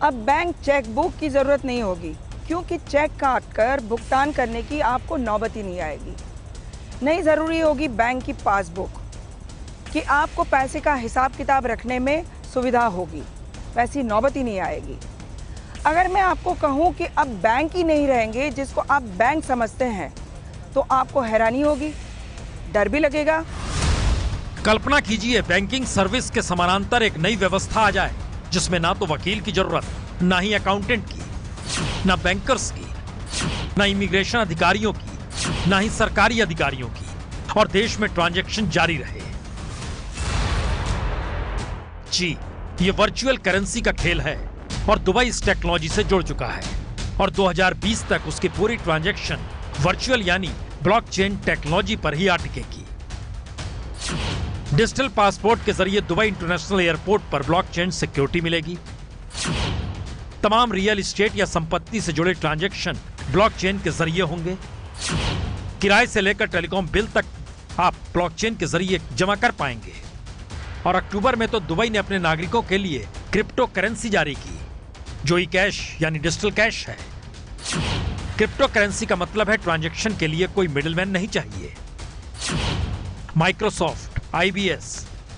अब bank chequebook की ज़रूरत नहीं होगी, क्योंकि चेक काट कर भुगतान करने की आपको नौबत ही नहीं आएगी। नहीं ज़रूरी होगी बैंक की पासबुक कि आपको पैसे का हिसाब किताब रखने में सुविधा होगी, वैसी नौबत ही नहीं आएगी। अगर मैं आपको कहूँ कि अब बैंक ही नहीं रहेंगे जिसको आप बैंक समझते हैं, तो आपको हैरानी होगी, डर भी लगेगा। कल्पना कीजिए बैंकिंग सर्विस के समानांतर एक नई व्यवस्था आ जाए, जिसमें ना तो वकील की जरूरत, ना ही अकाउंटेंट की, ना बैंकर्स की, ना इमिग्रेशन अधिकारियों की, ना ही सरकारी अधिकारियों की, और देश में ट्रांजैक्शन जारी रहे। जी, ये वर्चुअल करेंसी का खेल है और दुबई इस टेक्नोलॉजी से जुड़ चुका है और 2020 तक उसकी पूरी ट्रांजैक्शन वर्चुअल यानी ब्लॉकचेन टेक्नोलॉजी पर ही अटकेगी। डिजिटल पासपोर्ट के जरिए दुबई इंटरनेशनल एयरपोर्ट पर ब्लॉकचेन सिक्योरिटी मिलेगी। तमाम रियल एस्टेट या संपत्ति से जुड़े ट्रांजैक्शन ब्लॉकचेन के जरिए होंगे। किराए से लेकर टेलीकॉम बिल तक आप ब्लॉकचेन के जरिए जमा कर पाएंगे। और अक्टूबर में तो दुबई ने अपने नागरिकों के लिए क्रिप्टो करेंसी जारी की, जो ई कैश यानी डिजिटल कैश है। क्रिप्टो करेंसी का मतलब है ट्रांजैक्शन के लिए कोई मिडिलमैन नहीं चाहिए। माइक्रोसॉफ्ट, आईबीएस,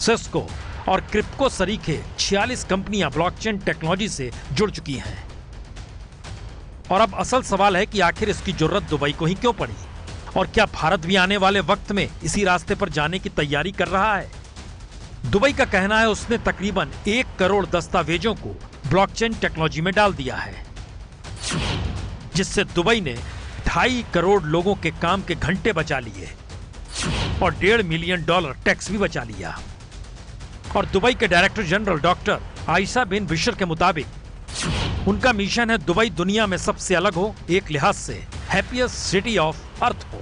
सिस्को और क्रिप्टो सरीखे 46 कंपनियां ब्लॉकचेन टेक्नोलॉजी से जुड़ चुकी हैं। और अब असल सवाल है कि आखिर इसकी जरूरत दुबई को ही क्यों पड़ी, और क्या भारत भी आने वाले वक्त में इसी रास्ते पर जाने की तैयारी कर रहा है। दुबई का कहना है उसने तकरीबन 1 करोड़ दस्तावेजों को ब्लॉकचेन टेक्नोलॉजी में डाल दिया है, जिससे दुबई ने 2.5 करोड़ लोगों के काम के घंटे बचा लिए और $1.5 मिलियन टैक्स भी बचा लिया। और दुबई के डायरेक्टर जनरल डॉक्टर आयशा बिन बिशर के मुताबिक उनका मिशन है दुबई दुनिया में सबसे अलग हो, एक लिहाज से हैप्पीएस्ट सिटी ऑफ अर्थ हो,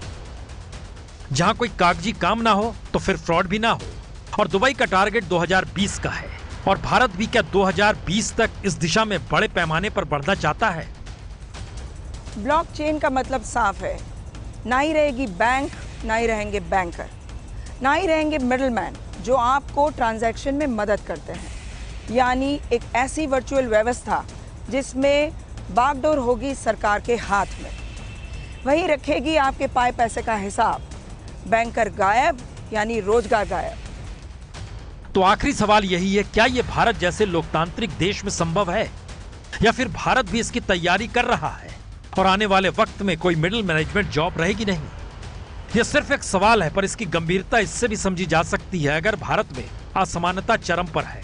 जहां कोई कागजी काम ना हो तो फिर फ्रॉड भी ना हो। और दुबई का टारगेट 2020 का है, और भारत भी क्या 2020 तक इस दिशा में बड़े पैमाने पर बढ़ना चाहता है। ब्लॉकचेन का मतलब साफ है, ना ही रहेगी बैंक, ना ही रहेंगे बैंकर, ना ही रहेंगे मिडलमैन जो आपको ट्रांजैक्शन में मदद करते हैं। यानी एक ऐसी वर्चुअल व्यवस्था जिसमें बागडोर होगी सरकार के हाथ में, वही रखेगी आपके पाए पैसे का हिसाब। बैंकर गायब यानी रोजगार गायब। तो आखिरी सवाल यही है, क्या यह भारत जैसे लोकतांत्रिक देश में संभव है, या फिर भारत भी इसकी तैयारी कर रहा है और आने वाले वक्त में कोई मिडिल मैनेजमेंट जॉब रहेगी नहीं। यह सिर्फ एक सवाल है, पर इसकी गंभीरता इससे भी समझी जा सकती है अगर भारत में असमानता चरम पर है,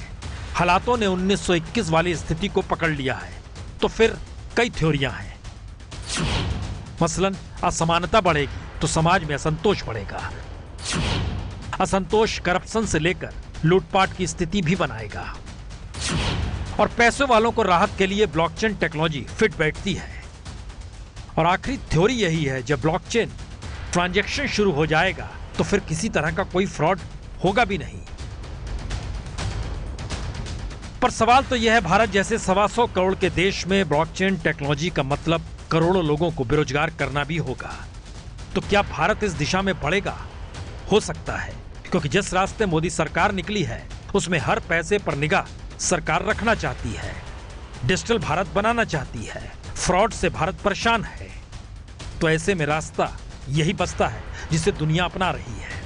हालातों ने 1921 वाली स्थिति को पकड़ लिया है, तो फिर कई थ्योरियां हैं। मसलन असमानता बढ़ेगी तो समाज में असंतोष बढ़ेगा। असंतोष करप्शन से लेकर लूटपाट की स्थिति भी बनाएगा, और पैसे वालों को राहत के लिए ब्लॉकचेन टेक्नोलॉजी फिट बैठती है। और आखिरी थ्योरी यही है, जब ब्लॉकचेन ट्रांजैक्शन शुरू हो जाएगा तो फिर किसी तरह का कोई फ्रॉड होगा भी नहीं। पर सवाल तो यह है, भारत जैसे 125 करोड़ के देश में ब्लॉकचेन टेक्नोलॉजी का मतलब करोड़ों लोगों को बेरोजगार करना भी होगा। तो क्या भारत इस दिशा में बढ़ेगा? हो सकता है, क्योंकि जिस रास्ते मोदी सरकार निकली है उसमें हर पैसे पर निगाह सरकार रखना चाहती है, डिजिटल भारत बनाना चाहती है, फ्रॉड से भारत परेशान है। तो ऐसे में रास्ता यही बचता है जिसे दुनिया अपना रही है।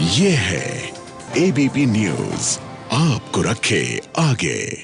ये है एबीपी न्यूज, आपको रखे आगे।